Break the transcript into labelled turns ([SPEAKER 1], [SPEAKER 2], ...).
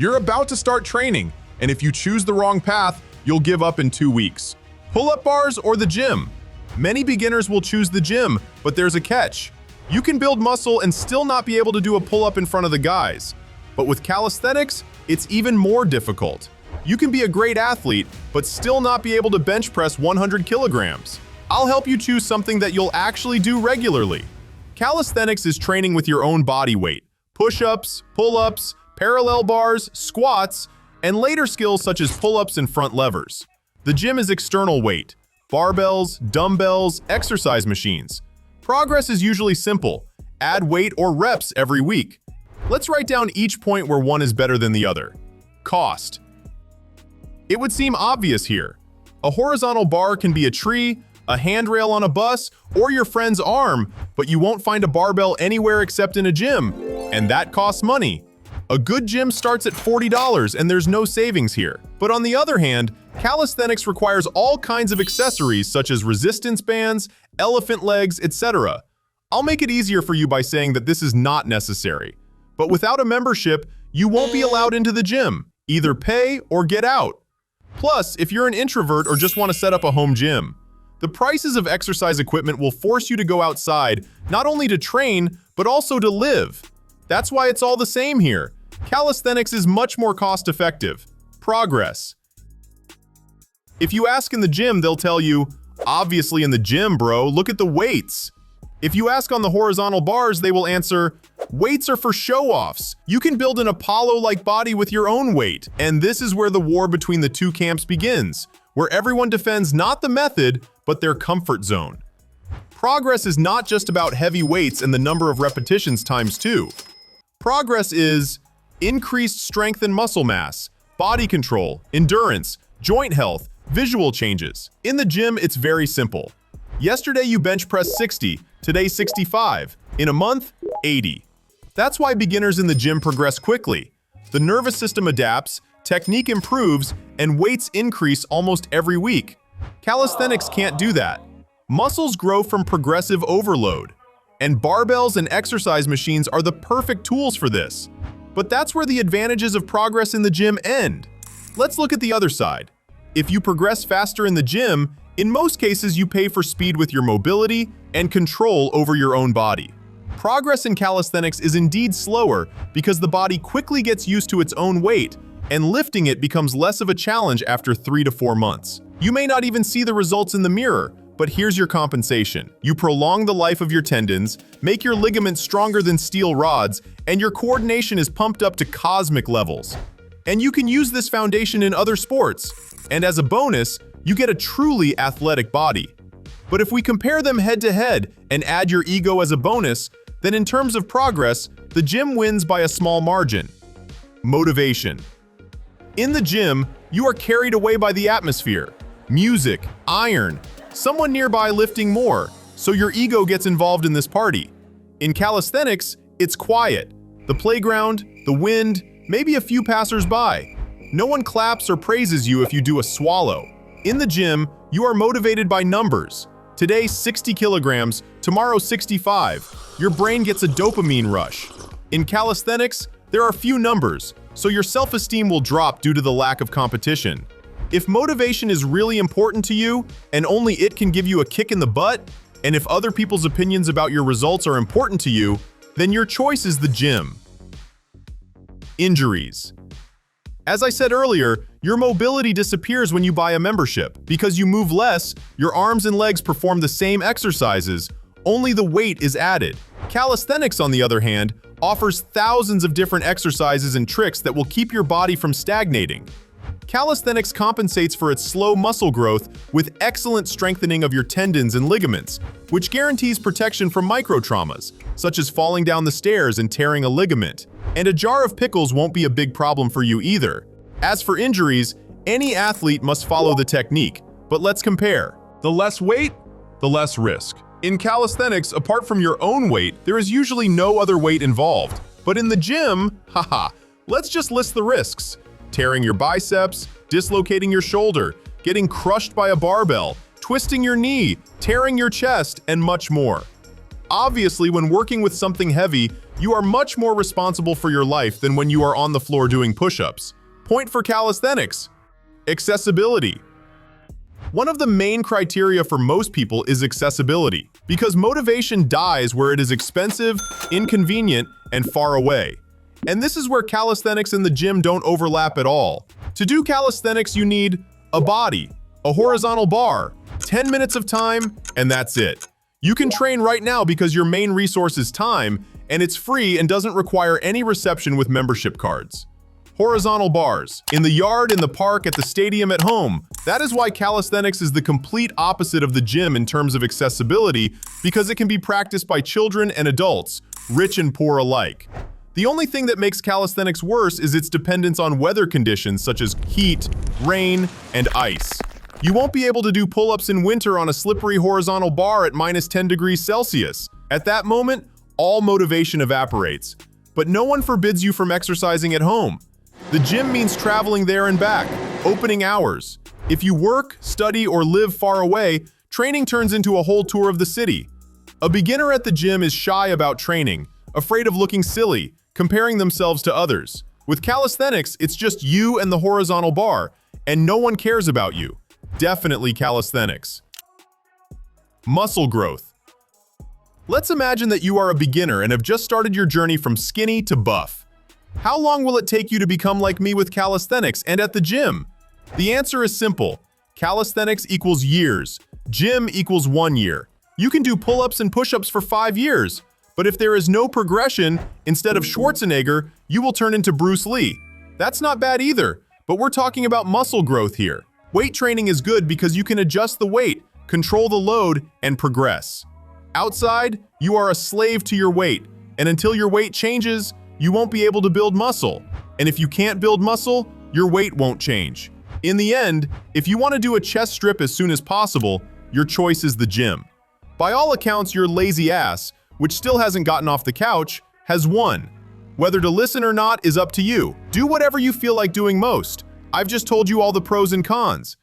[SPEAKER 1] You're about to start training, and if you choose the wrong path, you'll give up in 2 weeks. Pull-up bars or the gym? Many beginners will choose the gym, but there's a catch. You can build muscle and still not be able to do a pull-up in front of the guys. But with calisthenics, it's even more difficult. You can be a great athlete, but still not be able to bench press 100 kilograms. I'll help you choose something that you'll actually do regularly. Calisthenics is training with your own body weight. Push-ups, pull-ups, parallel bars, squats, and later skills such as pull-ups and front levers. The gym is external weight, barbells, dumbbells, exercise machines. Progress is usually simple. Add weight or reps every week. Let's write down each point where one is better than the other. Cost. It would seem obvious here. A horizontal bar can be a tree, a handrail on a bus, or your friend's arm, but you won't find a barbell anywhere except in a gym, and that costs money. A good gym starts at $40 and there's no savings here. But on the other hand, calisthenics requires all kinds of accessories such as resistance bands, elephant legs, etc. I'll make it easier for you by saying that this is not necessary. But without a membership, you won't be allowed into the gym. Either pay or get out. Plus, if you're an introvert or just want to set up a home gym, the prices of exercise equipment will force you to go outside, not only to train, but also to live. That's why it's all the same here. Calisthenics is much more cost-effective. Progress. If you ask in the gym, they'll tell you, obviously in the gym, bro, look at the weights. If you ask on the horizontal bars, they will answer, weights are for show-offs. You can build an Apollo-like body with your own weight. And this is where the war between the two camps begins, where everyone defends not the method, but their comfort zone. Progress is not just about heavy weights and the number of repetitions times 2. Progress is increased strength and muscle mass, body control, endurance, joint health, visual changes. In the gym, it's very simple. Yesterday you bench pressed 60, today 65. In a month, 80. That's why beginners in the gym progress quickly. The nervous system adapts, technique improves, and weights increase almost every week. Calisthenics can't do that. Muscles grow from progressive overload, and barbells and exercise machines are the perfect tools for this. But that's where the advantages of progress in the gym end. Let's look at the other side. If you progress faster in the gym, in most cases you pay for speed with your mobility and control over your own body. Progress in calisthenics is indeed slower because the body quickly gets used to its own weight, and lifting it becomes less of a challenge after 3 to 4 months. You may not even see the results in the mirror, but here's your compensation. You prolong the life of your tendons, make your ligaments stronger than steel rods, and your coordination is pumped up to cosmic levels. And you can use this foundation in other sports. And as a bonus, you get a truly athletic body. But if we compare them head to head and add your ego as a bonus, then in terms of progress, the gym wins by a small margin. Motivation. In the gym, you are carried away by the atmosphere, music, iron, someone nearby lifting more, so your ego gets involved in this party. In calisthenics, it's quiet. The playground, the wind, maybe a few passers-by. No one claps or praises you if you do a swallow. In the gym, you are motivated by numbers. Today, 60 kilograms, tomorrow 65. Your brain gets a dopamine rush. In calisthenics, there are few numbers, so your self-esteem will drop due to the lack of competition. If motivation is really important to you, and only it can give you a kick in the butt, and if other people's opinions about your results are important to you, then your choice is the gym. Injuries. As I said earlier, your mobility disappears when you buy a membership. Because you move less, your arms and legs perform the same exercises, only the weight is added. Calisthenics, on the other hand, offers thousands of different exercises and tricks that will keep your body from stagnating. Calisthenics compensates for its slow muscle growth with excellent strengthening of your tendons and ligaments, which guarantees protection from microtraumas, such as falling down the stairs and tearing a ligament. And a jar of pickles won't be a big problem for you either. As for injuries, any athlete must follow the technique, but let's compare. The less weight, the less risk. In calisthenics, apart from your own weight, there is usually no other weight involved. But in the gym, let's just list the risks. Tearing your biceps, dislocating your shoulder, getting crushed by a barbell, twisting your knee, tearing your chest, and much more. Obviously, when working with something heavy, You are much more responsible for your life than when you are on the floor doing push-ups. Point for calisthenics. Accessibility. One of the main criteria for most people is accessibility, because motivation dies where it is expensive, inconvenient, and far away. And this is where calisthenics and the gym don't overlap at all. To do calisthenics, you need a body, a horizontal bar, 10 minutes of time, and that's it. You can train right now because your main resource is time, and it's free and doesn't require any reception with membership cards. Horizontal bars. In the yard, in the park, at the stadium, at home. That is why calisthenics is the complete opposite of the gym in terms of accessibility, because it can be practiced by children and adults, rich and poor alike. The only thing that makes calisthenics worse is its dependence on weather conditions such as heat, rain, and ice. You won't be able to do pull-ups in winter on a slippery horizontal bar at -10 degrees Celsius. At that moment, all motivation evaporates. But no one forbids you from exercising at home. The gym means traveling there and back, opening hours. If you work, study, or live far away, training turns into a whole tour of the city. A beginner at the gym is shy about training, afraid of looking silly, comparing themselves to others. With calisthenics, it's just you and the horizontal bar, and no one cares about you. Definitely calisthenics. Muscle growth. Let's imagine that you are a beginner and have just started your journey from skinny to buff. How long will it take you to become like me with calisthenics and at the gym? The answer is simple. Calisthenics equals years. Gym equals 1 year. You can do pull-ups and push-ups for 5 years. But if there is no progression, instead of Schwarzenegger, you will turn into Bruce Lee. That's not bad either, but we're talking about muscle growth here. Weight training is good because you can adjust the weight, control the load, and progress. Outside, you are a slave to your weight, and until your weight changes, you won't be able to build muscle. And if you can't build muscle, your weight won't change. In the end, if you want to do a chest strip as soon as possible, your choice is the gym. By all accounts, your lazy ass, which still hasn't gotten off the couch, has won. Whether to listen or not is up to you. Do whatever you feel like doing most. I've just told you all the pros and cons.